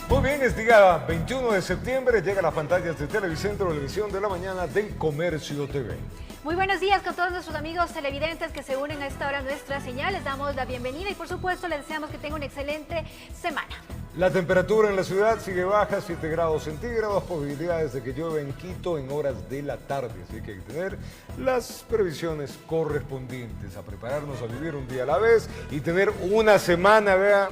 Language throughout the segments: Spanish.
Muy bien, es día 21 de septiembre, llega a las pantallas de Televicentro la emisión de la mañana de Comercio TV. Muy buenos días con todos nuestros amigos televidentes que se unen a esta hora a nuestra señal. Les damos la bienvenida y por supuesto les deseamos que tengan una excelente semana. La temperatura en la ciudad sigue baja, 7 grados centígrados, posibilidades de que llueva en Quito en horas de la tarde. Así que hay que tener las previsiones correspondientes, a prepararnos a vivir un día a la vez y tener una semana, vea,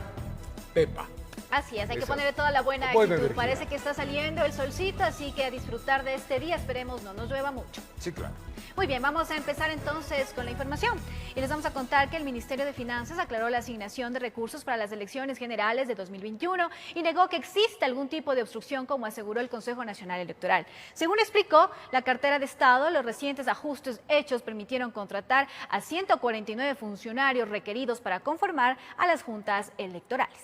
pepa. Así es, hay que ponerle toda la buena actitud. Parece que está saliendo el solcito, así que a disfrutar de este día, esperemos no nos llueva mucho. Sí, claro. Muy bien, vamos a empezar entonces con la información. Y les vamos a contar que el Ministerio de Finanzas aclaró la asignación de recursos para las elecciones generales de 2021 y negó que exista algún tipo de obstrucción, como aseguró el Consejo Nacional Electoral. Según explicó la cartera de Estado, los recientes ajustes hechos permitieron contratar a 149 funcionarios requeridos para conformar a las juntas electorales.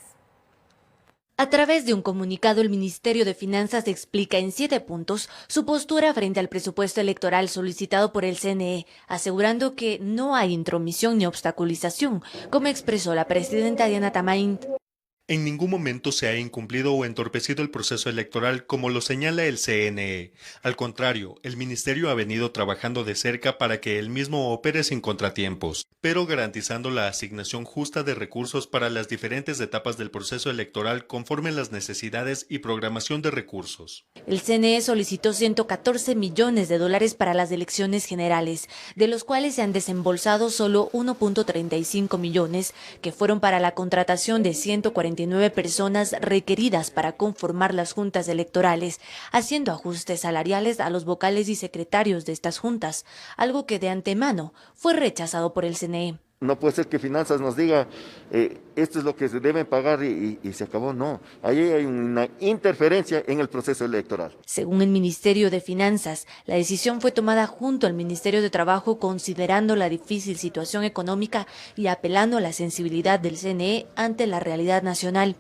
A través de un comunicado, el Ministerio de Finanzas explica en 7 puntos su postura frente al presupuesto electoral solicitado por el CNE, asegurando que no hay intromisión ni obstaculización, como expresó la presidenta Diana Tamain. En ningún momento se ha incumplido o entorpecido el proceso electoral como lo señala el CNE. Al contrario, el Ministerio ha venido trabajando de cerca para que el mismo opere sin contratiempos, pero garantizando la asignación justa de recursos para las diferentes etapas del proceso electoral conforme las necesidades y programación de recursos. El CNE solicitó 114 millones de dólares para las elecciones generales, de los cuales se han desembolsado solo 1.35 millones, que fueron para la contratación de 149 personas requeridas para conformar las juntas electorales, haciendo ajustes salariales a los vocales y secretarios de estas juntas, algo que de antemano fue rechazado por el CNE. No puede ser que Finanzas nos diga, esto es lo que se deben pagar y se acabó. No, ahí hay una interferencia en el proceso electoral. Según el Ministerio de Finanzas, la decisión fue tomada junto al Ministerio de Trabajo, considerando la difícil situación económica y apelando a la sensibilidad del CNE ante la realidad nacional.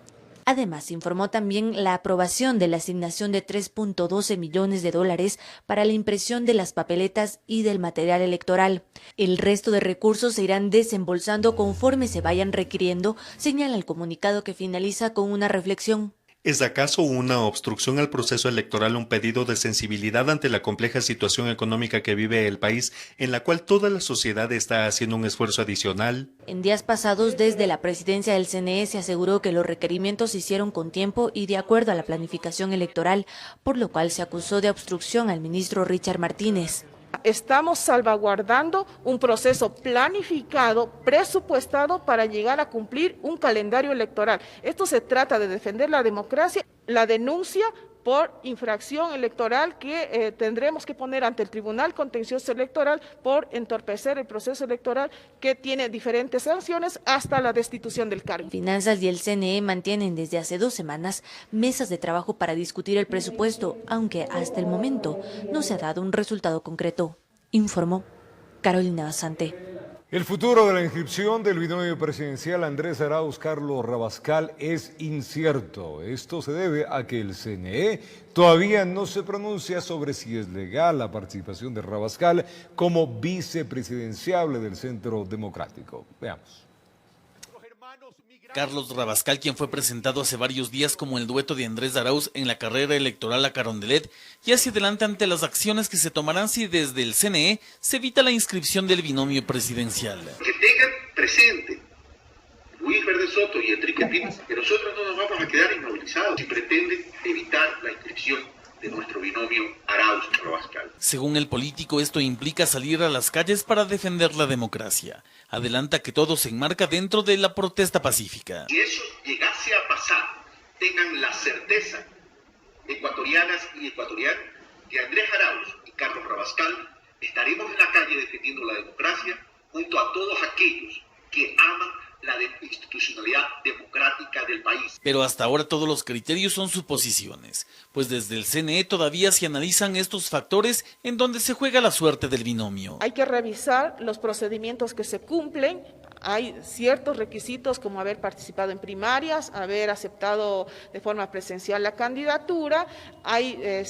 Además, informó también la aprobación de la asignación de 3.12 millones de dólares para la impresión de las papeletas y del material electoral. El resto de recursos se irán desembolsando conforme se vayan requiriendo, señala el comunicado, que finaliza con una reflexión. ¿Es acaso una obstrucción al proceso electoral un pedido de sensibilidad ante la compleja situación económica que vive el país, en la cual toda la sociedad está haciendo un esfuerzo adicional? En días pasados, desde la presidencia del CNE se aseguró que los requerimientos se hicieron con tiempo y de acuerdo a la planificación electoral, por lo cual se acusó de obstrucción al ministro Richard Martínez. Estamos salvaguardando un proceso planificado, presupuestado para llegar a cumplir un calendario electoral. Esto se trata de defender la democracia, la denuncia por infracción electoral que tendremos que poner ante el Tribunal Contencioso Electoral por entorpecer el proceso electoral, que tiene diferentes sanciones hasta la destitución del cargo. Finanzas y el CNE mantienen desde hace 2 semanas mesas de trabajo para discutir el presupuesto, aunque hasta el momento no se ha dado un resultado concreto, informó Carolina Basante. El futuro de la inscripción del binomio presidencial Andrés Arauz-Carlos Rabascal es incierto. Esto se debe a que el CNE todavía no se pronuncia sobre si es legal la participación de Rabascal como vicepresidenciable del Centro Democrático. Veamos. Carlos Rabascal, quien fue presentado hace varios días como el dueto de Andrés Arauz en la carrera electoral a Carondelet, y hacia adelante ante las acciones que se tomarán si desde el CNE se evita la inscripción del binomio presidencial. Que tengan presente Luis Verde Soto y Enrique Pino, que nosotros no nos vamos a quedar inmovilizados si pretenden evitar la inscripción de nuestro binomio Arauz-Rabascal. Según el político, esto implica salir a las calles para defender la democracia. Adelanta que todo se enmarca dentro de la protesta pacífica. Si eso llegase a pasar, tengan la certeza, ecuatorianas y ecuatorianos, que Andrés Arauz y Carlos Rabascal estaremos en la calle defendiendo la democracia junto a todos aquellos que aman la institucionalidad democrática del país. Pero hasta ahora todos los criterios son suposiciones, pues desde el CNE todavía se analizan estos factores en donde se juega la suerte del binomio. Hay que revisar los procedimientos que se cumplen Hay ciertos requisitos como haber participado en primarias, haber aceptado de forma presencial la candidatura, hay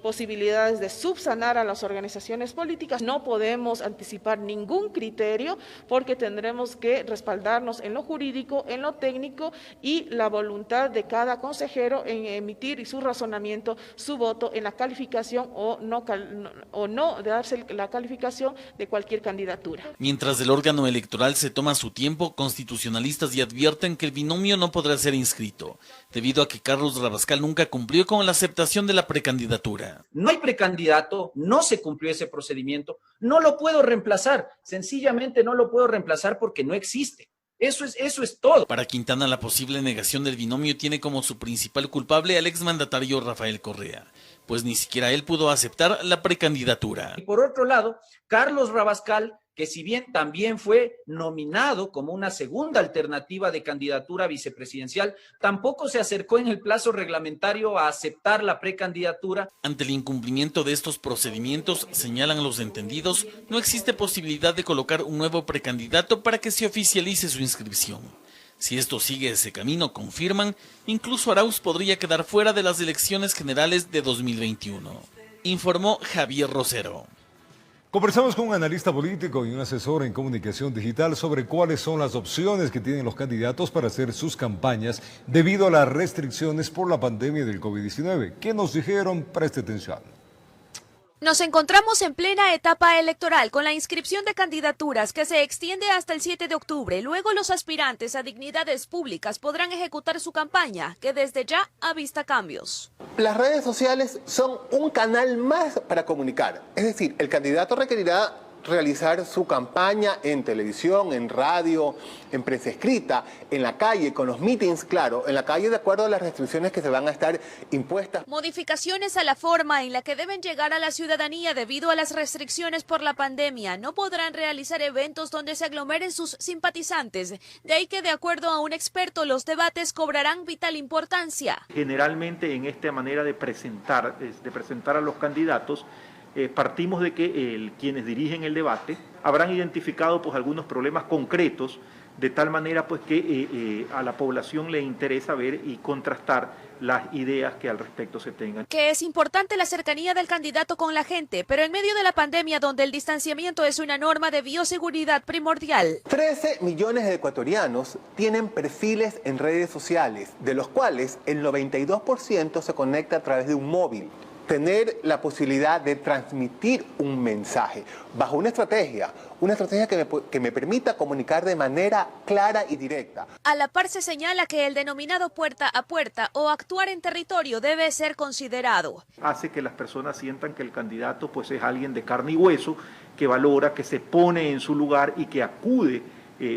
posibilidades de subsanar a las organizaciones políticas. No podemos anticipar ningún criterio porque tendremos que respaldarnos en lo jurídico, en lo técnico y la voluntad de cada consejero en emitir y su razonamiento, su voto en la calificación o no de darse la calificación de cualquier candidatura. Mientras el órgano electoral se toma su tiempo, constitucionalistas ya advierten que el binomio no podrá ser inscrito, debido a que Carlos Rabascal nunca cumplió con la aceptación de la precandidatura. No hay precandidato, no se cumplió ese procedimiento, no lo puedo reemplazar, sencillamente no lo puedo reemplazar porque no existe. Eso es todo. Para Quintana, la posible negación del binomio tiene como su principal culpable al exmandatario Rafael Correa, pues ni siquiera él pudo aceptar la precandidatura. Y por otro lado, Carlos Rabascal, que si bien también fue nominado como una segunda alternativa de candidatura vicepresidencial, tampoco se acercó en el plazo reglamentario a aceptar la precandidatura. Ante el incumplimiento de estos procedimientos, señalan los entendidos, no existe posibilidad de colocar un nuevo precandidato para que se oficialice su inscripción. Si esto sigue ese camino, confirman, incluso Arauz podría quedar fuera de las elecciones generales de 2021. Informó Javier Rosero. Conversamos con un analista político y un asesor en comunicación digital sobre cuáles son las opciones que tienen los candidatos para hacer sus campañas debido a las restricciones por la pandemia del COVID-19. ¿Qué nos dijeron? Preste atención. Nos encontramos en plena etapa electoral con la inscripción de candidaturas que se extiende hasta el 7 de octubre. Luego los aspirantes a dignidades públicas podrán ejecutar su campaña, que desde ya avista cambios. Las redes sociales son un canal más para comunicar. Es decir, el candidato requerirá realizar su campaña en televisión, en radio, en prensa escrita, en la calle, con los meetings, claro, en la calle de acuerdo a las restricciones que se van a estar impuestas. Modificaciones a la forma en la que deben llegar a la ciudadanía debido a las restricciones por la pandemia. No podrán realizar eventos donde se aglomeren sus simpatizantes. De ahí que, de acuerdo a un experto, los debates cobrarán vital importancia. Generalmente en esta manera de presentar a los candidatos, partimos de que quienes dirigen el debate habrán identificado pues algunos problemas concretos, de tal manera pues que a la población le interesa ver y contrastar las ideas que al respecto se tengan. Que es importante la cercanía del candidato con la gente, pero en medio de la pandemia donde el distanciamiento es una norma de bioseguridad primordial. 13 millones de ecuatorianos tienen perfiles en redes sociales, de los cuales el 92% se conecta a través de un móvil. Tener la posibilidad de transmitir un mensaje bajo una estrategia que me permita comunicar de manera clara y directa. A la par se señala que el denominado puerta a puerta o actuar en territorio debe ser considerado. Hace que las personas sientan que el candidato pues es alguien de carne y hueso, que valora, que se pone en su lugar y que acude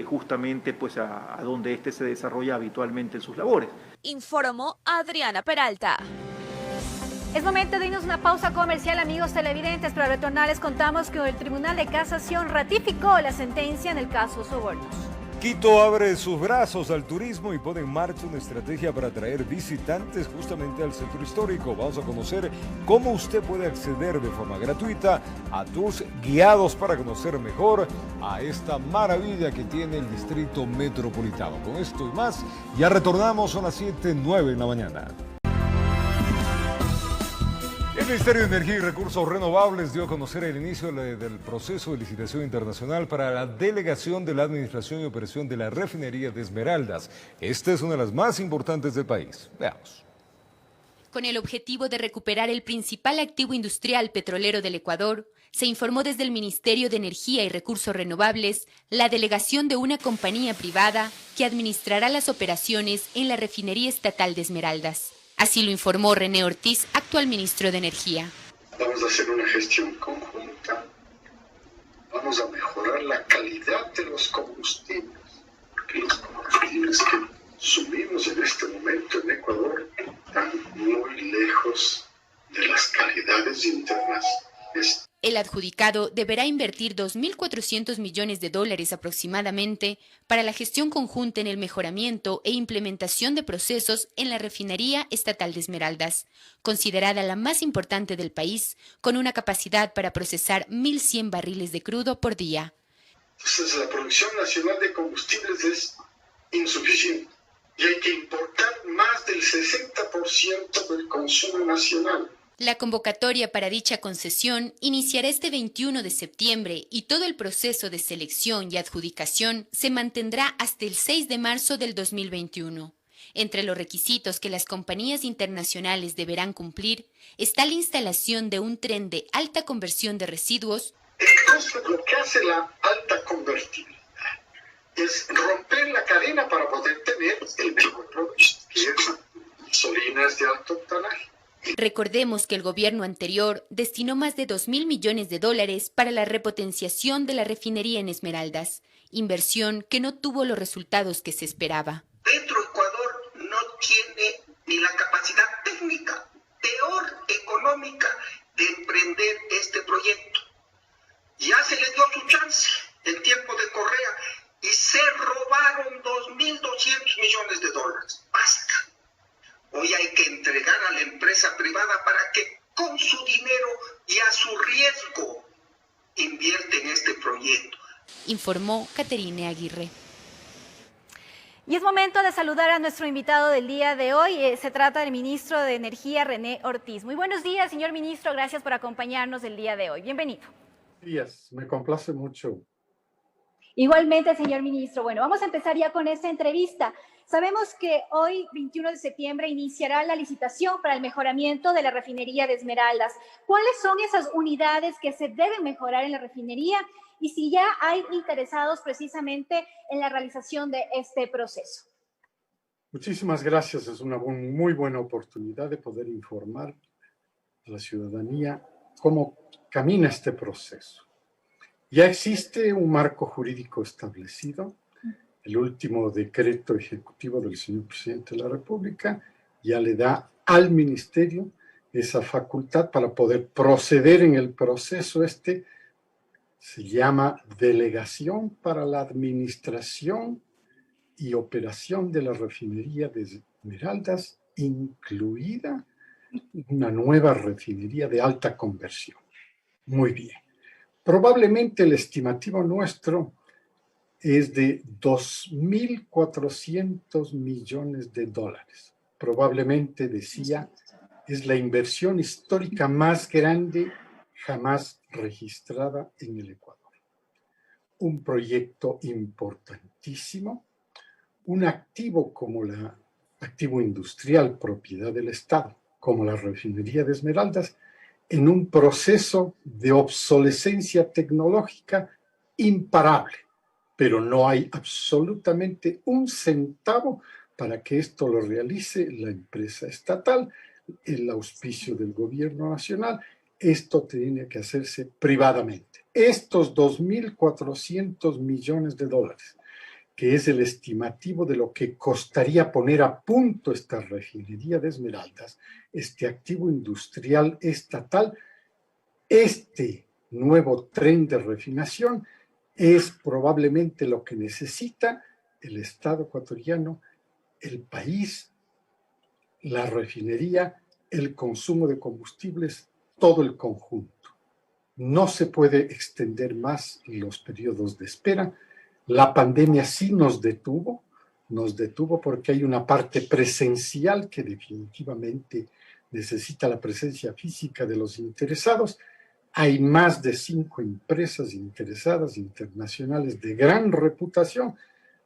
justamente pues a donde éste se desarrolla habitualmente en sus labores. Informó Adriana Peralta. Es momento de irnos a una pausa comercial, amigos televidentes. Para retornar les contamos que el Tribunal de Casación ratificó la sentencia en el caso Sobornos. Quito abre sus brazos al turismo y pone en marcha una estrategia para atraer visitantes justamente al centro histórico. Vamos a conocer cómo usted puede acceder de forma gratuita a tours guiados para conocer mejor a esta maravilla que tiene el Distrito Metropolitano. Con esto y más, ya retornamos, son las 7:09 en la mañana. El Ministerio de Energía y Recursos Renovables dio a conocer el inicio del proceso de licitación internacional para la delegación de la Administración y Operación de la Refinería de Esmeraldas. Esta es una de las más importantes del país. Veamos. Con el objetivo de recuperar el principal activo industrial petrolero del Ecuador, se informó desde el Ministerio de Energía y Recursos Renovables la delegación de una compañía privada que administrará las operaciones en la Refinería Estatal de Esmeraldas. Así lo informó René Ortiz, actual ministro de Energía. Vamos a hacer una gestión conjunta. Vamos a mejorar la calidad de los combustibles, porque los combustibles que consumimos en este momento en Ecuador están muy lejos de las calidades internas. El adjudicado deberá invertir $2.400 millones aproximadamente para la gestión conjunta en el mejoramiento e implementación de procesos en la Refinería Estatal de Esmeraldas, considerada la más importante del país, con una capacidad para procesar 1.100 barriles de crudo por día. Entonces la producción nacional de combustibles es insuficiente y hay que importar más del 60% del consumo nacional. La convocatoria para dicha concesión iniciará este 21 de septiembre y todo el proceso de selección y adjudicación se mantendrá hasta el 6 de marzo del 2021. Entre los requisitos que las compañías internacionales deberán cumplir está la instalación de un tren de alta conversión de residuos. Entonces lo que hace la alta convertibilidad es romper la cadena para poder tener el mejor producto, que es gasolinas de alto octanaje. Recordemos que el gobierno anterior destinó más de 2.000 millones de dólares para la repotenciación de la refinería en Esmeraldas, inversión que no tuvo los resultados que se esperaba. Ecuador no tiene ni la capacidad técnica, peor económica, de emprender este proyecto. Ya se le dio su chance en tiempo de Correa y se robaron 2.200 millones de dólares. Basta. Hoy hay que entregar a la empresa privada para que con su dinero y a su riesgo invierte en este proyecto. Informó Caterine Aguirre. Y es momento de saludar a nuestro invitado del día de hoy. Se trata del ministro de Energía, René Ortiz. Muy buenos días, señor ministro. Gracias por acompañarnos el día de hoy. Bienvenido. Buenos días, me complace mucho. Igualmente, señor ministro. Bueno, vamos a empezar ya con esta entrevista. Sabemos que hoy, 21 de septiembre, iniciará la licitación para el mejoramiento de la refinería de Esmeraldas. ¿Cuáles son esas unidades que se deben mejorar en la refinería? Y si ya hay interesados precisamente en la realización de este proceso. Muchísimas gracias. Es una muy buena oportunidad de poder informar a la ciudadanía cómo camina este proceso. Ya existe un marco jurídico establecido. El último decreto ejecutivo del señor presidente de la República ya le da al ministerio esa facultad para poder proceder en el proceso. Se llama Delegación para la Administración y Operación de la Refinería de Esmeraldas, incluida una nueva refinería de alta conversión. Muy bien. Probablemente el estimativo nuestro es de 2.400 millones de dólares. Probablemente, decía, es la inversión histórica más grande jamás registrada en el Ecuador. Un proyecto importantísimo, un activo como activo industrial propiedad del Estado, como la refinería de Esmeraldas, en un proceso de obsolescencia tecnológica imparable, pero no hay absolutamente un centavo para que esto lo realice la empresa estatal, el auspicio del gobierno nacional. Esto tiene que hacerse privadamente. Estos 2.400 millones de dólares, que es el estimativo de lo que costaría poner a punto esta refinería de Esmeraldas, este activo industrial estatal, este nuevo tren de refinación es probablemente lo que necesita el Estado ecuatoriano, el país, la refinería, el consumo de combustibles, todo el conjunto. No se puede extender más los periodos de espera. La pandemia sí nos detuvo porque hay una parte presencial que definitivamente necesita la presencia física de los interesados. Hay más de 5 empresas interesadas internacionales de gran reputación.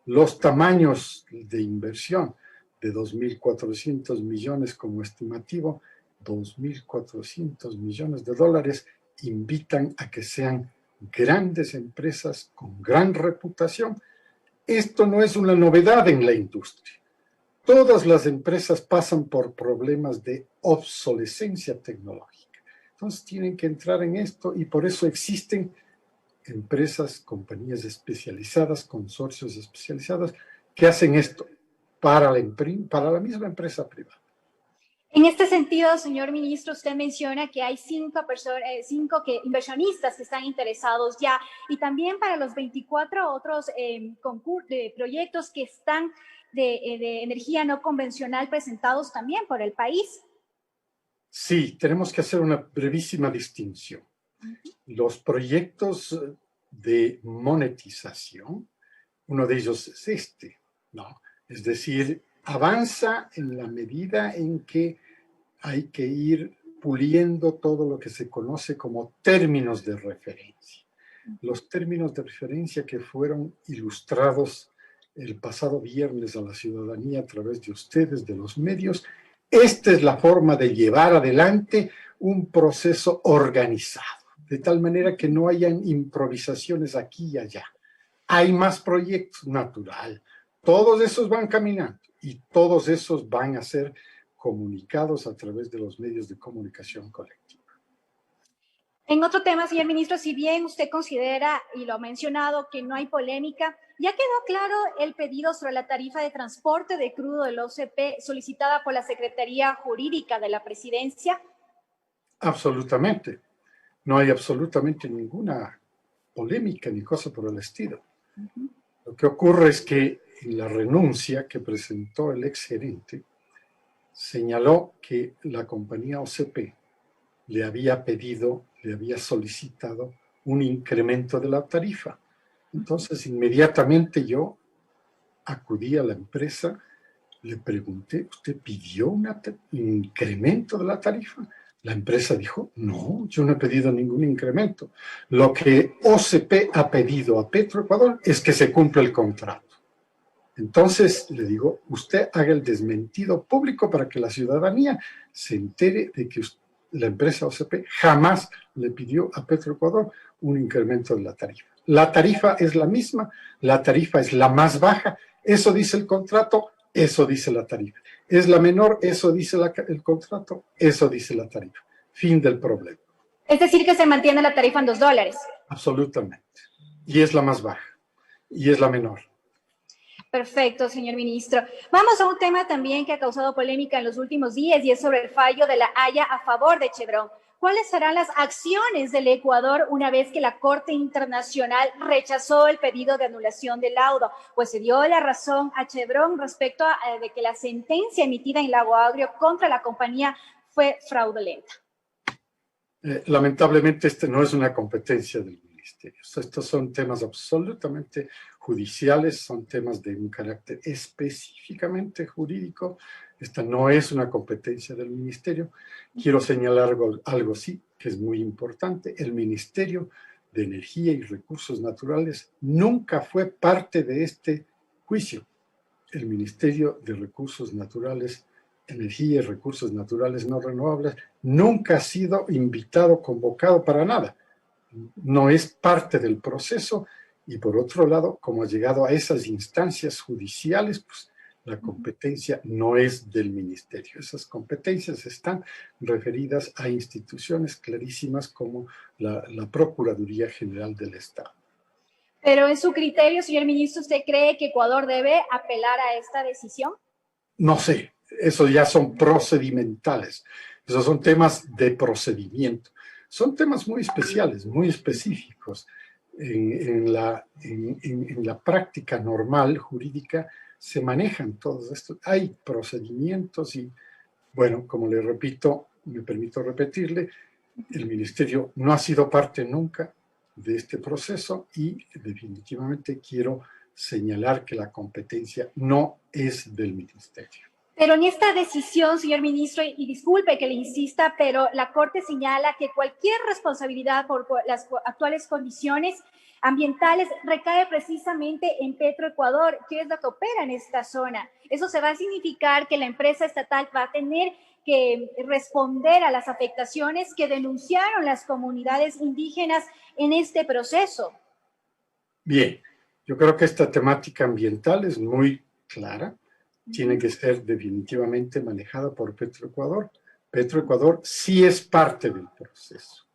Los tamaños de inversión de 2.400 millones como estimativo, 2.400 millones de dólares, invitan a que sean grandes empresas con gran reputación. Esto no es una novedad en la industria. Todas las empresas pasan por problemas de obsolescencia tecnológica. Entonces tienen que entrar en esto y por eso existen empresas, compañías especializadas, consorcios especializados que hacen esto para la misma empresa privada. En este sentido, señor ministro, usted menciona que hay 5 inversionistas que están interesados ya y también para los 24 otros proyectos que están de energía no convencional presentados también por el país. Sí, tenemos que hacer una brevísima distinción. Los proyectos de monetización. Uno de ellos es este, ¿no? Es decir, avanza en la medida en que hay que ir puliendo todo lo que se conoce como términos de referencia. Los términos de referencia que fueron ilustrados el pasado viernes a la ciudadanía a través de ustedes, de los medios. Esta es la forma de llevar adelante un proceso organizado, de tal manera que no hayan improvisaciones aquí y allá. Hay más proyectos, natural. Todos esos van caminando y todos esos van a ser comunicados a través de los medios de comunicación colectiva. En otro tema, señor ministro, si bien usted considera, y lo ha mencionado, que no hay polémica, ¿ya quedó claro el pedido sobre la tarifa de transporte de crudo del OCP solicitada por la Secretaría Jurídica de la Presidencia? Absolutamente. No hay absolutamente ninguna polémica ni cosa por el estilo. Lo que ocurre es que en la renuncia que presentó el exgerente, señaló que la compañía OCP le había solicitado un incremento de la tarifa. Entonces, inmediatamente yo acudí a la empresa, le pregunté, ¿usted pidió un incremento de la tarifa? La empresa dijo, no, yo no he pedido ningún incremento. Lo que OCP ha pedido a Petroecuador es que se cumpla el contrato. Entonces, le digo, usted haga el desmentido público para que la ciudadanía se entere de que la empresa OCP jamás le pidió a Petroecuador un incremento de la tarifa. La tarifa es la misma, la tarifa es la más baja, eso dice el contrato, eso dice la tarifa. Es la menor, eso dice el contrato, eso dice la tarifa. Fin del problema. Es decir, que se mantiene la tarifa en $2. Absolutamente. Y es la más baja, y es la menor. Perfecto, señor ministro. Vamos a un tema también que ha causado polémica en los últimos días y es sobre el fallo de la Haya a favor de Chevron. ¿Cuáles serán las acciones del Ecuador una vez que la Corte Internacional rechazó el pedido de anulación del laudo? Pues se dio la razón a Chevron respecto de que la sentencia emitida en Lago Agrio contra la compañía fue fraudulenta. Lamentablemente, este no es una competencia del ministerio. Estos son temas absolutamente judiciales, son temas de un carácter específicamente jurídico. Esta no es una competencia del ministerio. Quiero señalar algo sí, que es muy importante. El Ministerio de Energía y Recursos Naturales nunca fue parte de este juicio. El Ministerio de Recursos Naturales, Energía y Recursos Naturales No Renovables nunca ha sido invitado, convocado para nada. No es parte del proceso y por otro lado, como ha llegado a esas instancias judiciales, pues la competencia no es del ministerio. Esas competencias están referidas a instituciones clarísimas como la Procuraduría General del Estado. Pero en su criterio, señor ministro, ¿usted cree que Ecuador debe apelar a esta decisión? No sé, eso ya son procedimentales. Esos son temas de procedimiento. Son temas muy especiales, muy específicos. En la práctica normal jurídica se manejan todos estos. Hay procedimientos y, bueno, como le repito, me permito repetirle, el ministerio no ha sido parte nunca de este proceso y definitivamente quiero señalar que la competencia no es del ministerio. Pero en esta decisión, señor ministro, y disculpe que le insista, pero la Corte señala que cualquier responsabilidad por las actuales condiciones ambientales recae precisamente en Petroecuador, que es la que opera en esta zona. Eso se va a significar que la empresa estatal va a tener que responder a las afectaciones que denunciaron las comunidades indígenas en este proceso. Bien, yo creo que esta temática ambiental es muy clara. Tiene que ser definitivamente manejada por Petroecuador. Petroecuador sí es parte del proceso.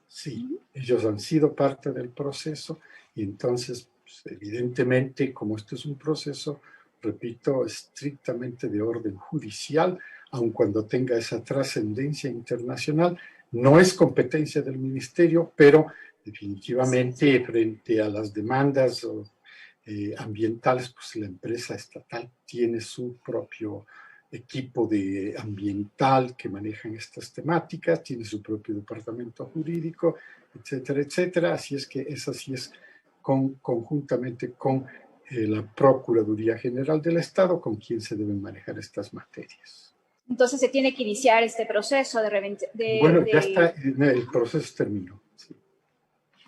Sí, ellos han sido parte del proceso y entonces, pues, evidentemente, como esto es un proceso, repito, estrictamente de orden judicial, aun cuando tenga esa trascendencia internacional, no es competencia del ministerio, pero definitivamente frente a las demandas ambientales, pues la empresa estatal tiene su propio equipo de ambiental que manejan estas temáticas, tiene su propio departamento jurídico etcétera, etcétera. Así es que esa sí es conjuntamente con la Procuraduría General del Estado con quien se deben manejar estas materias. Entonces se tiene que iniciar este proceso Bueno, ya está, el proceso terminó. Sí.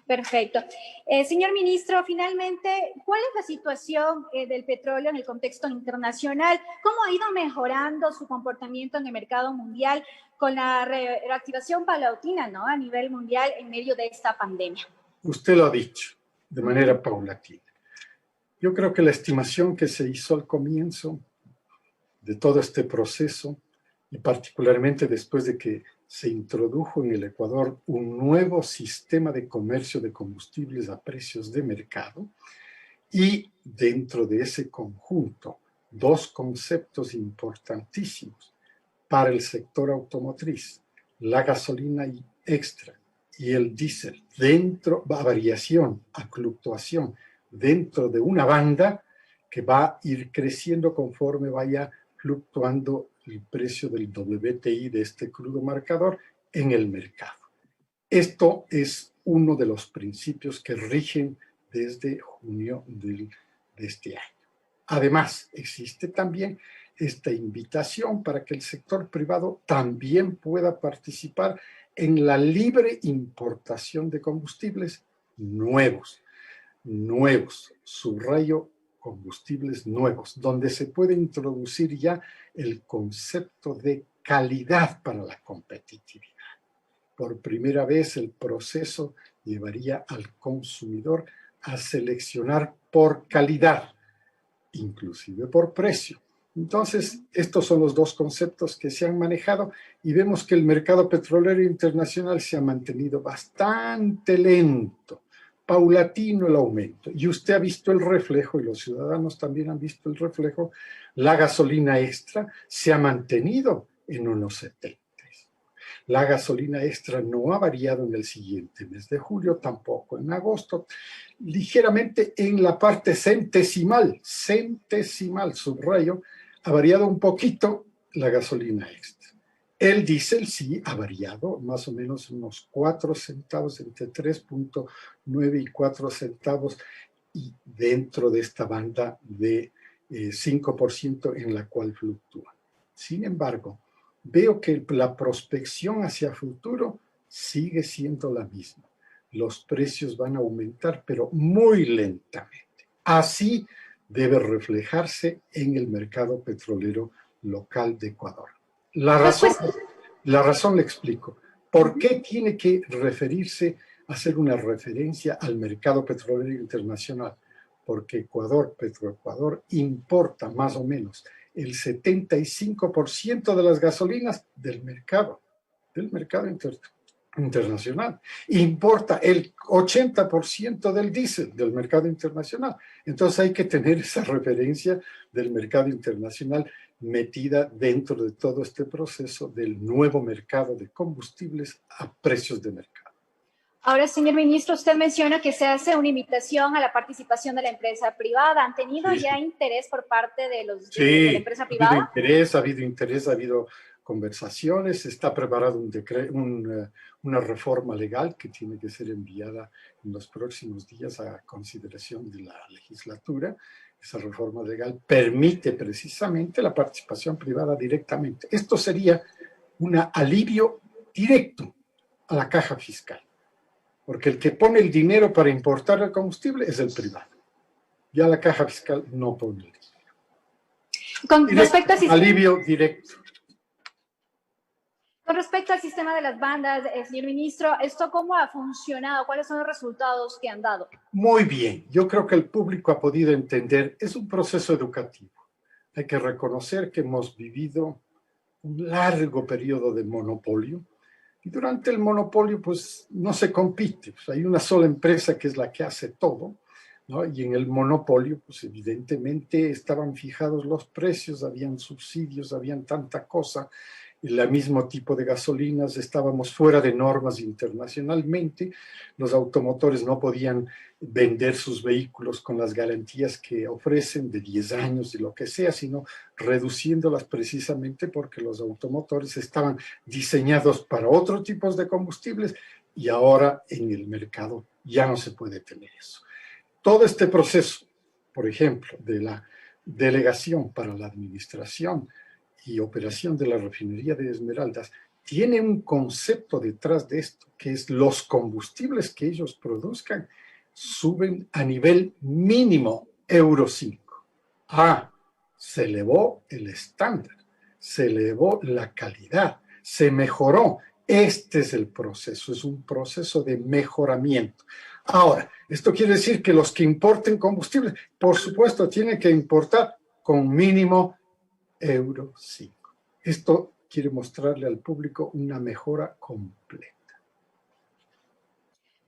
Perfecto. Señor ministro, finalmente, ¿cuál es la situación del petróleo en el contexto internacional? ¿Cómo ha ido mejorando su comportamiento en el mercado mundial con la reactivación paulatina, ¿no?, a nivel mundial en medio de esta pandemia? Usted lo ha dicho, de manera paulatina. Yo creo que la estimación que se hizo al comienzo de todo este proceso, y particularmente después de que se introdujo en el Ecuador un nuevo sistema de comercio de combustibles a precios de mercado, y dentro de ese conjunto, dos conceptos importantísimos para el sector automotriz: la gasolina extra y el diésel, dentro, a variación, a fluctuación, dentro de una banda que va a ir creciendo conforme vaya fluctuando el precio del WTI, de este crudo marcador, en el mercado. Esto es uno de los principios que rigen desde junio de este año. Además, existe también esta invitación para que el sector privado también pueda participar en la libre importación de combustibles nuevos, subrayo, combustibles nuevos, donde se puede introducir ya el concepto de calidad para la competitividad. Por primera vez el proceso llevaría al consumidor a seleccionar por calidad, inclusive por precio. Entonces, estos son los dos conceptos que se han manejado, y vemos que el mercado petrolero internacional se ha mantenido bastante lento, paulatino el aumento. Y usted ha visto el reflejo, y los ciudadanos también han visto el reflejo. La gasolina extra se ha mantenido en unos 70. La gasolina extra no ha variado en el siguiente mes de julio, tampoco en agosto. Ligeramente en la parte centesimal, subrayo, ha variado un poquito la gasolina extra. El diésel sí ha variado, más o menos unos 4 centavos, entre 3.9 y 4 centavos, y dentro de esta banda de 5% en la cual fluctúa. Sin embargo, veo que la prospección hacia futuro sigue siendo la misma. Los precios van a aumentar, pero muy lentamente. Así debe reflejarse en el mercado petrolero local de Ecuador. La razón le explico. ¿Por qué tiene que hacer una referencia al mercado petrolero internacional? Porque Petroecuador importa más o menos el 75% de las gasolinas del mercado internacional. Importa el 80% del diésel del mercado internacional. Entonces hay que tener esa referencia del mercado internacional metida dentro de todo este proceso del nuevo mercado de combustibles a precios de mercado. Ahora, señor ministro, usted menciona que se hace una invitación a la participación de la empresa privada. ¿Han tenido ya interés por parte de la empresa privada? Ha habido interés, ha habido conversaciones. Está preparado una reforma legal que tiene que ser enviada en los próximos días a consideración de la legislatura. Esa reforma legal permite precisamente la participación privada directamente. Esto sería un alivio directo a la caja fiscal, porque el que pone el dinero para importar el combustible es el privado. Ya la caja fiscal no pone el dinero. Con respecto al alivio directo. Con respecto al sistema de las bandas, señor ministro, ¿esto cómo ha funcionado? ¿Cuáles son los resultados que han dado? Muy bien. Yo creo que el público ha podido entender. Es un proceso educativo. Hay que reconocer que hemos vivido un largo periodo de monopolio. Y durante el monopolio, pues, no se compite. Pues, hay una sola empresa que es la que hace todo, ¿no? Y en el monopolio, pues, evidentemente estaban fijados los precios, habían subsidios, habían tanta cosa. El mismo tipo de gasolinas, estábamos fuera de normas internacionalmente. Los automotores no podían vender sus vehículos con las garantías que ofrecen de 10 años y lo que sea, sino reduciéndolas precisamente porque los automotores estaban diseñados para otros tipos de combustibles y ahora en el mercado ya no se puede tener eso. Todo este proceso, por ejemplo, de la delegación para la administración y operación de la refinería de Esmeraldas, tiene un concepto detrás de esto, que es los combustibles que ellos produzcan suben a nivel mínimo Euro 5. Se elevó el estándar, se elevó la calidad, se mejoró. Este es el proceso, es un proceso de mejoramiento. Ahora, ¿esto quiere decir que los que importen combustibles, por supuesto, tienen que importar con mínimo Euro 5? Esto quiere mostrarle al público una mejora completa.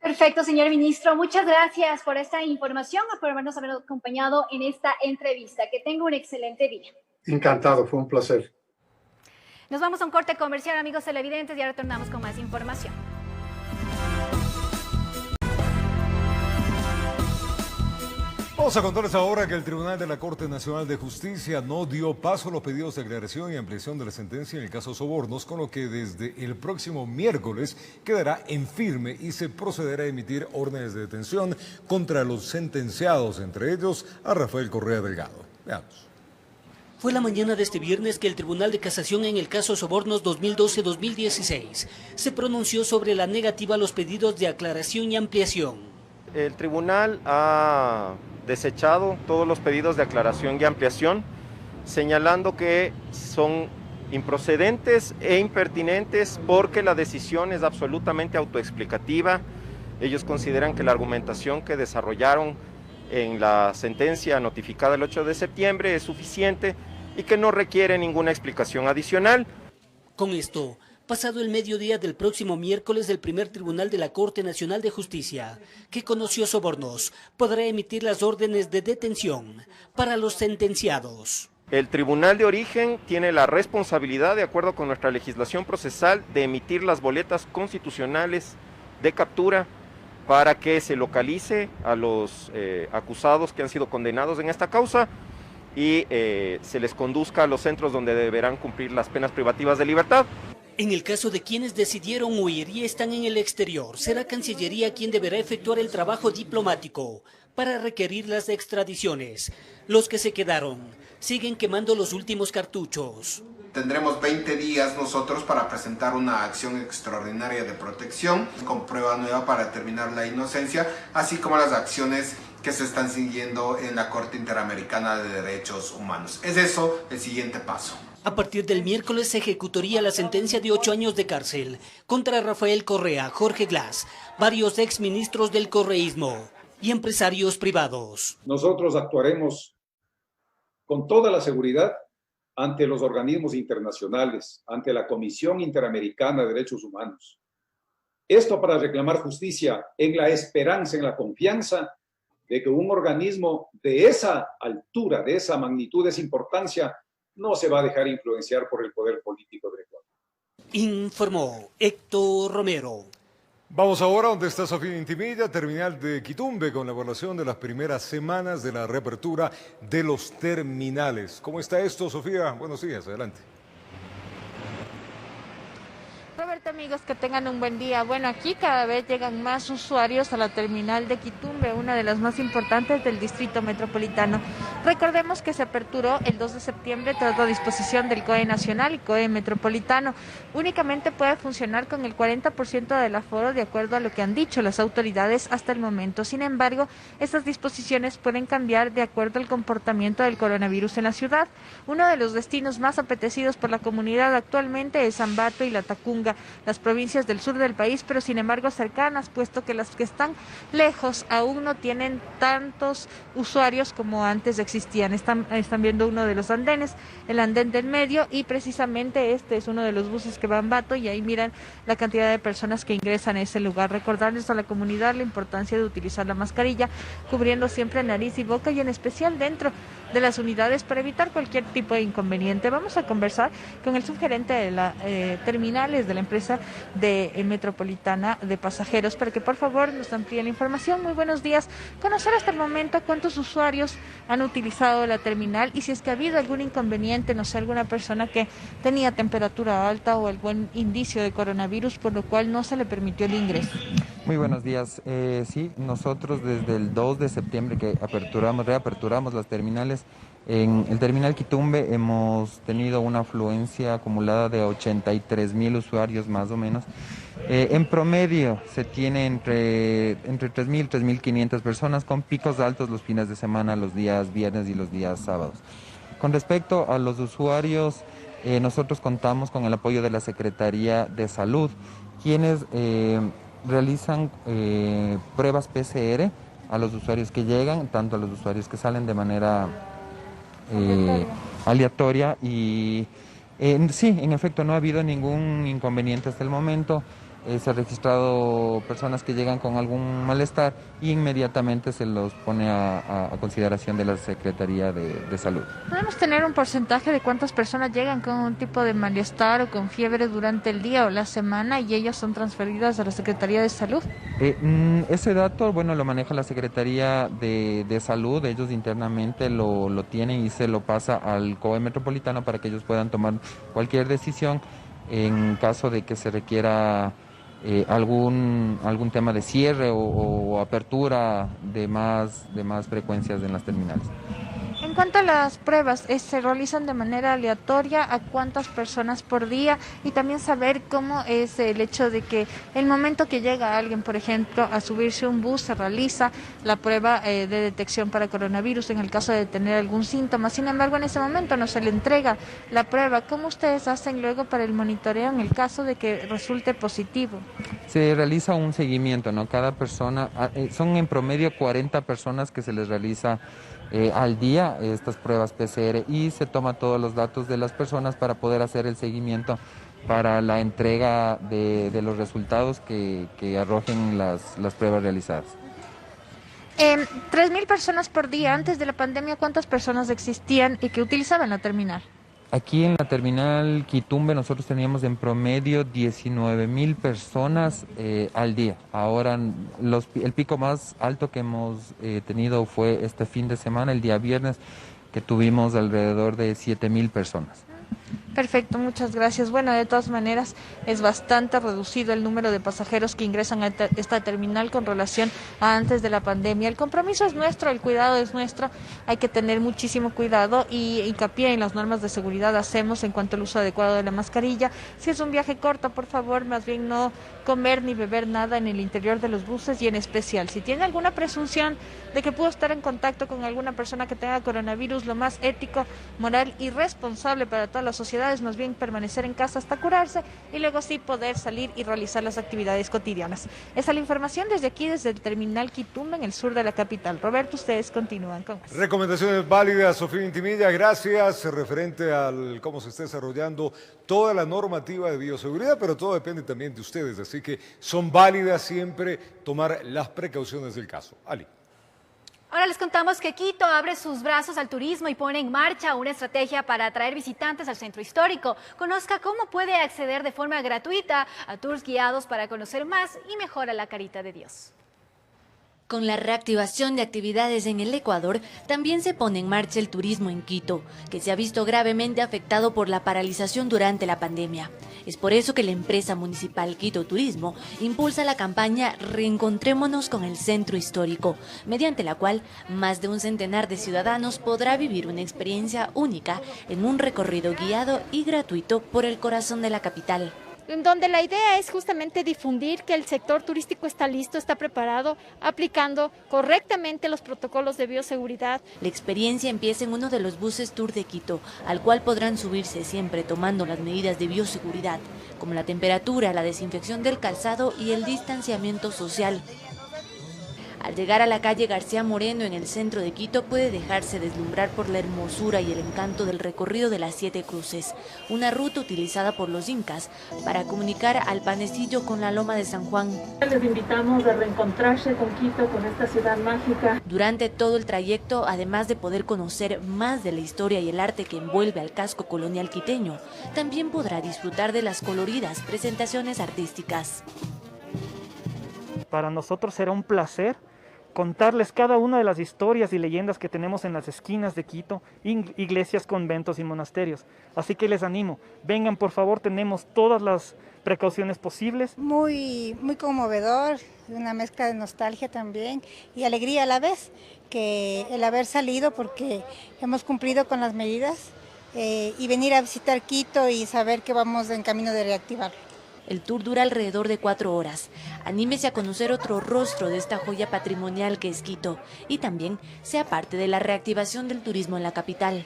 Perfecto, señor ministro. Muchas gracias por esta información, por habernos acompañado en esta entrevista. Que tenga un excelente día. Encantado, fue un placer. Nos vamos a un corte comercial, amigos televidentes, y ahora retornamos con más información. Vamos a contarles ahora que el Tribunal de la Corte Nacional de Justicia no dio paso a los pedidos de aclaración y ampliación de la sentencia en el caso Sobornos, con lo que desde el próximo miércoles quedará en firme y se procederá a emitir órdenes de detención contra los sentenciados, entre ellos a Rafael Correa Delgado. Veamos. Fue la mañana de este viernes que el Tribunal de Casación en el caso Sobornos 2012-2016 se pronunció sobre la negativa a los pedidos de aclaración y ampliación. El tribunal ha desechado todos los pedidos de aclaración y ampliación, señalando que son improcedentes e impertinentes porque la decisión es absolutamente autoexplicativa. Ellos consideran que la argumentación que desarrollaron en la sentencia notificada el 8 de septiembre es suficiente y que no requiere ninguna explicación adicional. Con esto, pasado el mediodía del próximo miércoles, el primer tribunal de la Corte Nacional de Justicia, que conoció Sobornos, podrá emitir las órdenes de detención para los sentenciados. El tribunal de origen tiene la responsabilidad, de acuerdo con nuestra legislación procesal, de emitir las boletas constitucionales de captura para que se localice a los acusados que han sido condenados en esta causa y se les conduzca a los centros donde deberán cumplir las penas privativas de libertad. En el caso de quienes decidieron huir y están en el exterior, será Cancillería quien deberá efectuar el trabajo diplomático para requerir las extradiciones. Los que se quedaron siguen quemando los últimos cartuchos. Tendremos 20 días nosotros para presentar una acción extraordinaria de protección con prueba nueva para determinar la inocencia, así como las acciones que se están siguiendo en la Corte Interamericana de Derechos Humanos. Es eso el siguiente paso. A partir del miércoles se ejecutaría la sentencia de 8 años de cárcel contra Rafael Correa, Jorge Glass, varios exministros del correísmo y empresarios privados. Nosotros actuaremos con toda la seguridad ante los organismos internacionales, ante la Comisión Interamericana de Derechos Humanos. Esto para reclamar justicia en la esperanza, en la confianza de que un organismo de esa altura, de esa magnitud, de esa importancia, no se va a dejar influenciar por el poder político del Ecuador. Informó Héctor Romero. Vamos ahora donde está Sofía Intimilla, terminal de Quitumbe, con la evaluación de las primeras semanas de la reapertura de los terminales. ¿Cómo está esto, Sofía? Buenos días, adelante. Roberto, amigos, que tengan un buen día. Bueno, aquí cada vez llegan más usuarios a la terminal de Quitumbe, una de las más importantes del distrito metropolitano. Recordemos que se aperturó el 2 de septiembre tras la disposición del COE Nacional y COE Metropolitano. Únicamente puede funcionar con el 40% del aforo, de acuerdo a lo que han dicho las autoridades hasta el momento. Sin embargo, estas disposiciones pueden cambiar de acuerdo al comportamiento del coronavirus en la ciudad. Uno de los destinos más apetecidos por la comunidad actualmente es Ambato y Latacunga, las provincias del sur del país, pero sin embargo cercanas, puesto que las que están lejos aún no tienen tantos usuarios como antes existían. Están viendo uno de los andenes, el andén del medio, y precisamente este es uno de los buses que va a Ambato, y ahí miran la cantidad de personas que ingresan a ese lugar. Recordarles a la comunidad la importancia de utilizar la mascarilla, cubriendo siempre nariz y boca, y en especial dentro de las unidades para evitar cualquier tipo de inconveniente. Vamos a conversar con el subgerente de la terminales de la empresa de Metropolitana de Pasajeros para que por favor nos amplíe la información. Muy buenos días. Conocer hasta el momento cuántos usuarios han utilizado la terminal y si es que ha habido algún inconveniente, no sé, alguna persona que tenía temperatura alta o algún indicio de coronavirus por lo cual no se le permitió el ingreso. Muy buenos días. Sí, nosotros desde el 2 de septiembre que reaperturamos las terminales, en el terminal Quitumbe hemos tenido una afluencia acumulada de 83.000 usuarios más o menos. En promedio se tiene entre 3.000 y 3.500 personas con picos altos los fines de semana, los días viernes y los días sábados. Con respecto a los usuarios, nosotros contamos con el apoyo de la Secretaría de Salud, quienes realizan pruebas PCR a los usuarios que llegan, tanto a los usuarios que salen de manera aleatoria y sí, en efecto no ha habido ningún inconveniente hasta el momento. Se ha registrado personas que llegan con algún malestar y inmediatamente se los pone a consideración de la Secretaría de Salud. ¿Podemos tener un porcentaje de cuántas personas llegan con un tipo de malestar o con fiebre durante el día o la semana y ellas son transferidas a la Secretaría de Salud? Ese dato, bueno, lo maneja la Secretaría de Salud, ellos internamente lo tienen y se lo pasa al COE Metropolitano para que ellos puedan tomar cualquier decisión en caso de que se requiera algún tema de cierre o apertura de más frecuencias en las terminales. En cuanto a las pruebas, ¿se realizan de manera aleatoria? ¿A cuántas personas por día? Y también saber cómo es el hecho de que el momento que llega alguien, por ejemplo, a subirse a un bus, se realiza la prueba de detección para coronavirus en el caso de tener algún síntoma. Sin embargo, en ese momento no se le entrega la prueba. ¿Cómo ustedes hacen luego para el monitoreo en el caso de que resulte positivo? Se realiza un seguimiento, ¿no? Cada persona, son en promedio 40 personas que se les realiza al día estas pruebas PCR y se toma todos los datos de las personas para poder hacer el seguimiento para la entrega de los resultados que arrojen las pruebas realizadas. 3.000 personas por día. Antes de la pandemia, ¿cuántas personas existían y que utilizaban la terminal? Aquí en la terminal Quitumbe nosotros teníamos en promedio 19.000 personas al día. Ahora el pico más alto que hemos tenido fue este fin de semana, el día viernes, que tuvimos alrededor de 7.000 personas. Perfecto, muchas gracias. Bueno, de todas maneras es bastante reducido el número de pasajeros que ingresan a esta terminal con relación a antes de la pandemia. El compromiso es nuestro, el cuidado es nuestro, hay que tener muchísimo cuidado y hincapié en las normas de seguridad hacemos en cuanto al uso adecuado de la mascarilla. Si es un viaje corto, por favor, más bien no comer ni beber nada en el interior de los buses y en especial, si tiene alguna presunción de que pudo estar en contacto con alguna persona que tenga coronavirus, lo más ético, moral y responsable para toda la sociedad es más bien permanecer en casa hasta curarse y luego sí poder salir y realizar las actividades cotidianas. Esa es la información desde aquí, desde el terminal Quitumbe, en el sur de la capital. Roberto, ustedes continúan con más. Recomendaciones válidas, Sofía Intimilla, gracias, referente al cómo se está desarrollando toda la normativa de bioseguridad, pero todo depende también de ustedes, así que son válidas siempre tomar las precauciones del caso. Ali. Ahora les contamos que Quito abre sus brazos al turismo y pone en marcha una estrategia para atraer visitantes al centro histórico. Conozca cómo puede acceder de forma gratuita a tours guiados para conocer más y mejor a la Carita de Dios. Con la reactivación de actividades en el Ecuador, también se pone en marcha el turismo en Quito, que se ha visto gravemente afectado por la paralización durante la pandemia. Es por eso que la empresa municipal Quito Turismo impulsa la campaña Reencontrémonos con el Centro Histórico, mediante la cual más de un centenar de ciudadanos podrá vivir una experiencia única en un recorrido guiado y gratuito por el corazón de la capital. Donde la idea es justamente difundir que el sector turístico está listo, está preparado, aplicando correctamente los protocolos de bioseguridad. La experiencia empieza en uno de los buses tour de Quito, al cual podrán subirse siempre tomando las medidas de bioseguridad, como la temperatura, la desinfección del calzado y el distanciamiento social. Al llegar a la calle García Moreno en el centro de Quito puede dejarse deslumbrar por la hermosura y el encanto del recorrido de las 7 cruces, una ruta utilizada por los incas para comunicar al Panecillo con la Loma de San Juan. Les invitamos a reencontrarse con Quito, con esta ciudad mágica. Durante todo el trayecto, además de poder conocer más de la historia y el arte que envuelve al casco colonial quiteño, también podrá disfrutar de las coloridas presentaciones artísticas. Para nosotros será un placer contarles cada una de las historias y leyendas que tenemos en las esquinas de Quito, iglesias, conventos y monasterios. Así que les animo, vengan por favor, tenemos todas las precauciones posibles. Muy conmovedor, una mezcla de nostalgia también y alegría a la vez, que el haber salido porque hemos cumplido con las medidas y venir a visitar Quito y saber que vamos en camino de reactivarlo. El tour dura alrededor de 4 horas. Anímese a conocer otro rostro de esta joya patrimonial que es Quito y también sea parte de la reactivación del turismo en la capital.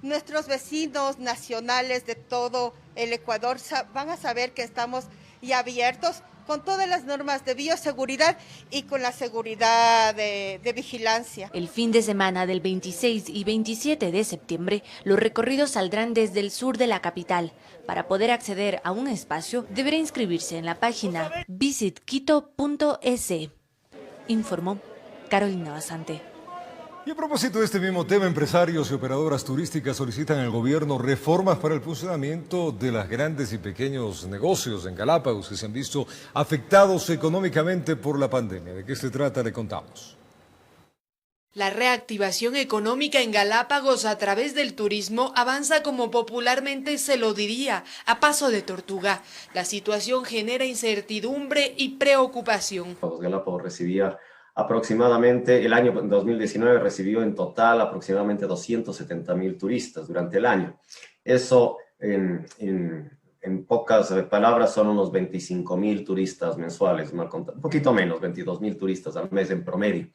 Nuestros vecinos nacionales de todo el Ecuador van a saber que estamos ya abiertos con todas las normas de bioseguridad y con la seguridad de vigilancia. El fin de semana del 26 y 27 de septiembre, los recorridos saldrán desde el sur de la capital. Para poder acceder a un espacio, deberá inscribirse en la página visitquito.es. Informó Carolina Basante. Y a propósito de este mismo tema, empresarios y operadoras turísticas solicitan al gobierno reformas para el funcionamiento de los grandes y pequeños negocios en Galápagos que se han visto afectados económicamente por la pandemia. ¿De qué se trata? Le contamos. La reactivación económica en Galápagos a través del turismo avanza como popularmente se lo diría, a paso de tortuga. La situación genera incertidumbre y preocupación. Galápagos recibía aproximadamente, el año 2019 recibió en total aproximadamente 270.000 turistas durante el año. Eso en pocas palabras son unos 25.000 turistas mensuales, un poquito menos, 22.000 turistas al mes en promedio.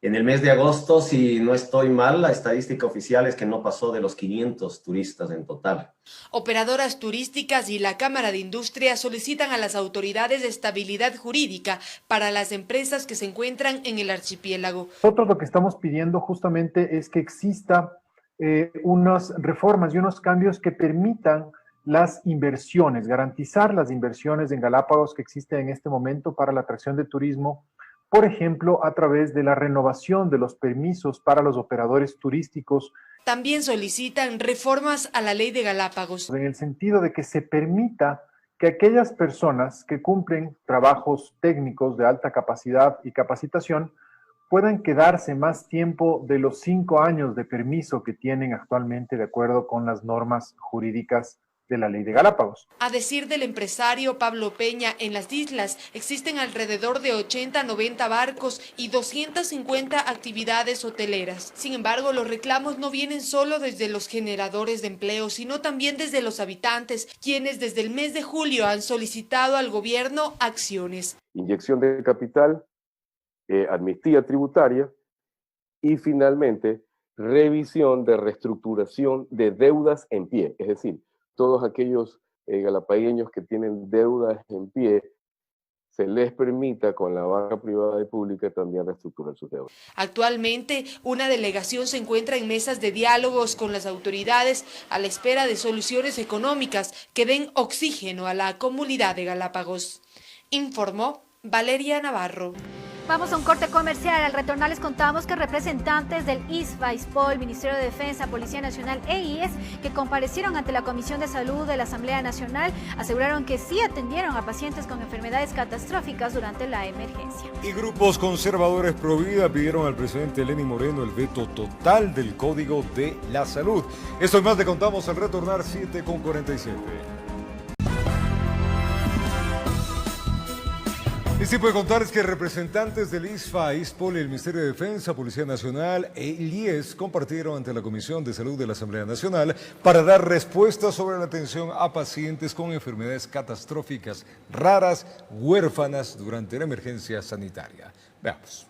En el mes de agosto, si no estoy mal, la estadística oficial es que no pasó de los 500 turistas en total. Operadoras turísticas y la Cámara de Industria solicitan a las autoridades estabilidad jurídica para las empresas que se encuentran en el archipiélago. Nosotros lo que estamos pidiendo justamente es que exista unas reformas y unos cambios que permitan las inversiones, garantizar las inversiones en Galápagos que existen en este momento para la atracción de turismo, por ejemplo, a través de la renovación de los permisos para los operadores turísticos. También solicitan reformas a la ley de Galápagos. En el sentido de que se permita que aquellas personas que cumplen trabajos técnicos de alta capacidad y capacitación puedan quedarse más tiempo de los 5 años de permiso que tienen actualmente de acuerdo con las normas jurídicas de la ley de Galápagos. A decir del empresario Pablo Peña, en las islas existen alrededor de 80-90 barcos y 250 actividades hoteleras. Sin embargo, los reclamos no vienen solo desde los generadores de empleo, sino también desde los habitantes, quienes desde el mes de julio han solicitado al gobierno acciones. Inyección de capital, amnistía tributaria y finalmente revisión de reestructuración de deudas en pie, es decir, todos aquellos galapagueños que tienen deudas en pie, se les permita con la banca privada y pública también reestructurar sus deudas. Actualmente, una delegación se encuentra en mesas de diálogos con las autoridades a la espera de soluciones económicas que den oxígeno a la comunidad de Galápagos. Informó Valeria Navarro. Vamos a un corte comercial. Al retornar les contamos que representantes del ISFA, ISPOL, Ministerio de Defensa, Policía Nacional e IES que comparecieron ante la Comisión de Salud de la Asamblea Nacional aseguraron que sí atendieron a pacientes con enfermedades catastróficas durante la emergencia. Y grupos conservadores pro vida pidieron al presidente Lenín Moreno el veto total del Código de la Salud. Esto y más le contamos al retornar 7:47. Y sí puede contarles que representantes del ISFA, ISPOL, el Ministerio de Defensa, Policía Nacional e el IES compartieron ante la Comisión de Salud de la Asamblea Nacional para dar respuestas sobre la atención a pacientes con enfermedades catastróficas raras, huérfanas durante la emergencia sanitaria. Veamos.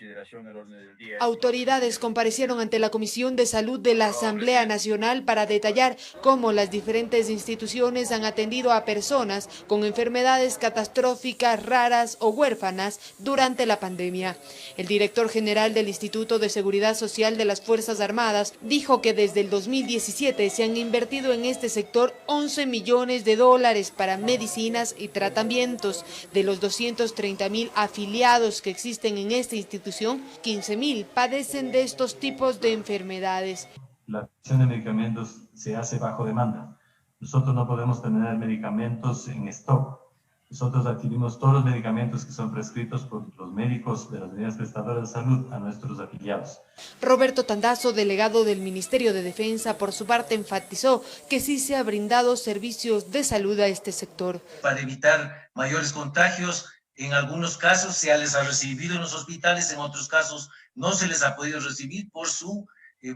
consideración el orden del día. Autoridades comparecieron ante la Comisión de Salud de la Asamblea Nacional para detallar cómo las diferentes instituciones han atendido a personas con enfermedades catastróficas, raras o huérfanas durante la pandemia. El director general del Instituto de Seguridad Social de las Fuerzas Armadas dijo que desde el 2017 se han invertido en este sector 11 millones de dólares para medicinas y tratamientos. De los 230.000 afiliados que existen en esta institución, 15.000 padecen de estos tipos de enfermedades. La adquisición de medicamentos se hace bajo demanda. Nosotros no podemos tener medicamentos en stock. Nosotros adquirimos todos los medicamentos que son prescritos por los médicos de las unidades prestadoras de salud a nuestros afiliados. Roberto Tandazo, delegado del Ministerio de Defensa, por su parte enfatizó que sí se ha brindado servicios de salud a este sector. Para evitar mayores contagios, en algunos casos se les ha recibido en los hospitales, en otros casos no se les ha podido recibir por su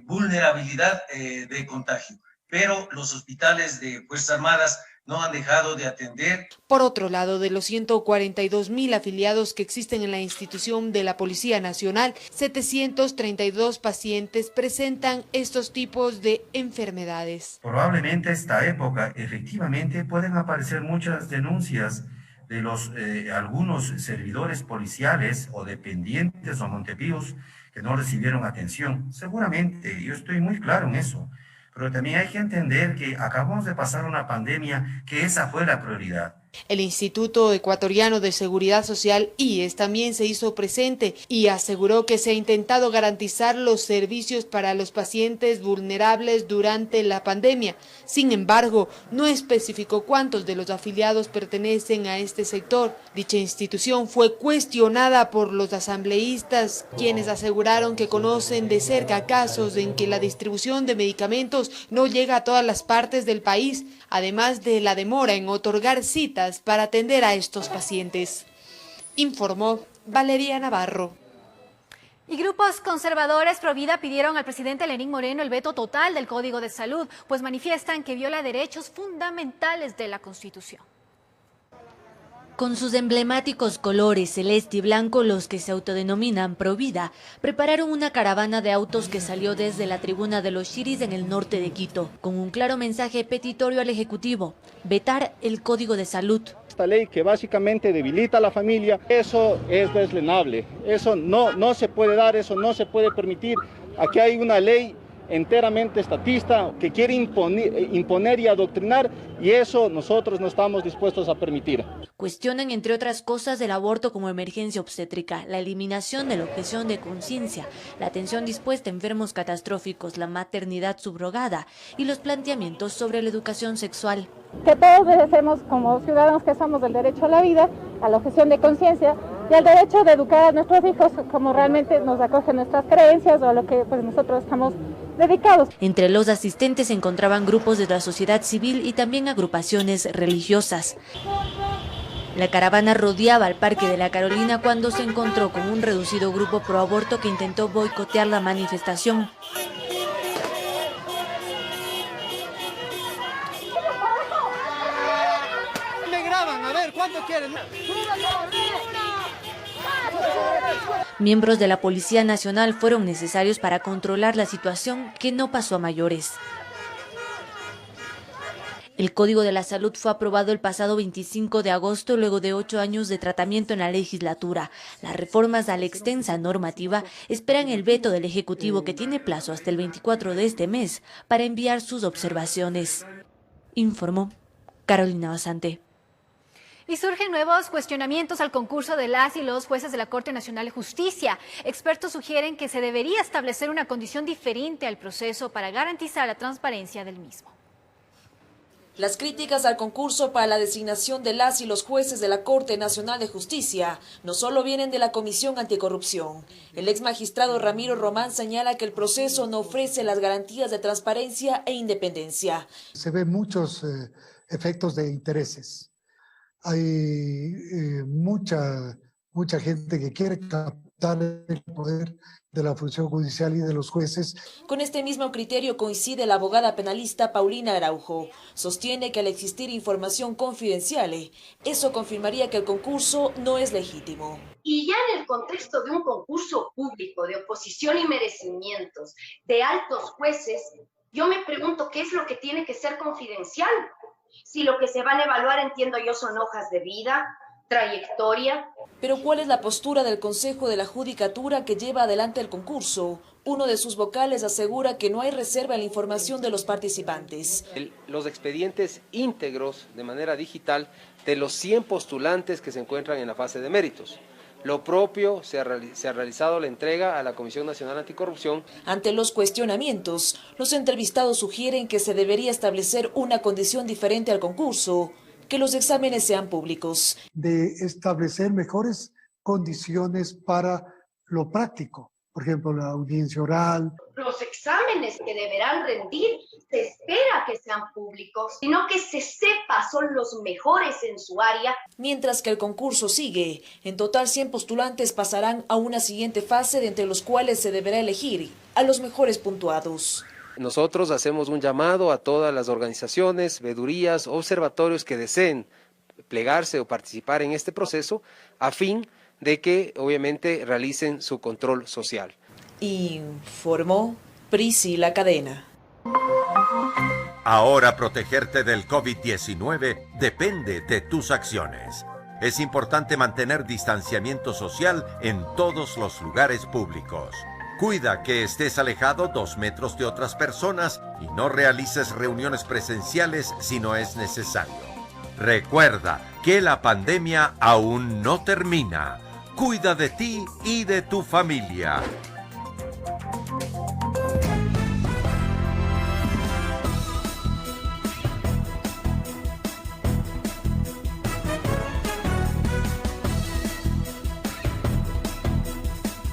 vulnerabilidad de contagio. Pero los hospitales de Fuerzas Armadas no han dejado de atender. Por otro lado, de los 142.000 afiliados que existen en la institución de la Policía Nacional, 732 pacientes presentan estos tipos de enfermedades. Probablemente esta época efectivamente pueden aparecer muchas denuncias de algunos servidores policiales o dependientes o montepíos que no recibieron atención. Seguramente, yo estoy muy claro en eso. Pero también hay que entender que acabamos de pasar una pandemia, que esa fue la prioridad. El Instituto Ecuatoriano de Seguridad Social, IES, también se hizo presente y aseguró que se ha intentado garantizar los servicios para los pacientes vulnerables durante la pandemia. Sin embargo, no especificó cuántos de los afiliados pertenecen a este sector. Dicha institución fue cuestionada por los asambleístas, quienes aseguraron que conocen de cerca casos en que la distribución de medicamentos no llega a todas las partes del país, además de la demora en otorgar citas para atender a estos pacientes. Informó Valeria Navarro. Y grupos conservadores pro vida pidieron al presidente Lenín Moreno el veto total del Código de Salud, pues manifiestan que viola derechos fundamentales de la Constitución. Con sus emblemáticos colores celeste y blanco, los que se autodenominan Provida prepararon una caravana de autos que salió desde la tribuna de los Chiris en el norte de Quito, con un claro mensaje petitorio al Ejecutivo: vetar el Código de Salud. Esta ley que básicamente debilita a la familia, eso es deslenable, eso no se puede dar, eso no se puede permitir. Aquí hay una ley enteramente estatista que quiere imponer y adoctrinar, y eso nosotros no estamos dispuestos a permitir. Cuestionan, entre otras cosas, el aborto como emergencia obstétrica, la eliminación de la objeción de conciencia, la atención dispuesta a enfermos catastróficos, la maternidad subrogada y los planteamientos sobre la educación sexual. Que todos merecemos, como ciudadanos que somos, el derecho a la vida, a la objeción de conciencia y al derecho de educar a nuestros hijos como realmente nos acogen nuestras creencias o a lo que nosotros estamos dedicados. Entre los asistentes se encontraban grupos de la sociedad civil y también agrupaciones religiosas. La caravana rodeaba el Parque de la Carolina cuando se encontró con un reducido grupo pro aborto que intentó boicotear la manifestación. Me graban, a ver, ¿cuánto quieren? Miembros de la Policía Nacional fueron necesarios para controlar la situación, que no pasó a mayores. El Código de la Salud fue aprobado el pasado 25 de agosto luego de 8 años de tratamiento en la legislatura. Las reformas a la extensa normativa esperan el veto del Ejecutivo, que tiene plazo hasta el 24 de este mes para enviar sus observaciones. Informó Carolina Basante. Y surgen nuevos cuestionamientos al concurso de las y los jueces de la Corte Nacional de Justicia. Expertos sugieren que se debería establecer una condición diferente al proceso para garantizar la transparencia del mismo. Las críticas al concurso para la designación de las y los jueces de la Corte Nacional de Justicia no solo vienen de la Comisión Anticorrupción. El ex magistrado Ramiro Román señala que el proceso no ofrece las garantías de transparencia e independencia. Se ven muchos efectos de intereses. Hay mucha gente que quiere dan el poder de la función judicial y de los jueces. Con este mismo criterio coincide la abogada penalista Paulina Araujo. Sostiene que al existir información confidencial, eso confirmaría que el concurso no es legítimo. Y ya en el contexto de un concurso público de oposición y merecimientos de altos jueces, yo me pregunto qué es lo que tiene que ser confidencial. Si lo que se van a evaluar, entiendo yo, son hojas de vida, trayectoria. Pero ¿cuál es la postura del Consejo de la Judicatura que lleva adelante el concurso? Uno de sus vocales asegura que no hay reserva en la información de los participantes. Los expedientes íntegros de manera digital de los 100 postulantes que se encuentran en la fase de méritos. Lo propio se ha realizado la entrega a la Comisión Nacional Anticorrupción. Ante los cuestionamientos, los entrevistados sugieren que se debería establecer una condición diferente al concurso, que los exámenes sean públicos. De establecer mejores condiciones para lo práctico, por ejemplo, la audiencia oral. Los exámenes que deberán rendir se espera que sean públicos, sino que se sepa son los mejores en su área. Mientras que el concurso sigue, en total 100 postulantes pasarán a una siguiente fase de entre los cuales se deberá elegir a los mejores puntuados. Nosotros hacemos un llamado a todas las organizaciones, veedurías, observatorios que deseen plegarse o participar en este proceso a fin de que obviamente realicen su control social. Informó Priscila Cadena. Ahora protegerte del COVID-19 depende de tus acciones. Es importante mantener distanciamiento social en todos los lugares públicos. Cuida que estés alejado 2 metros de otras personas y no realices reuniones presenciales si no es necesario. Recuerda que la pandemia aún no termina. Cuida de ti y de tu familia.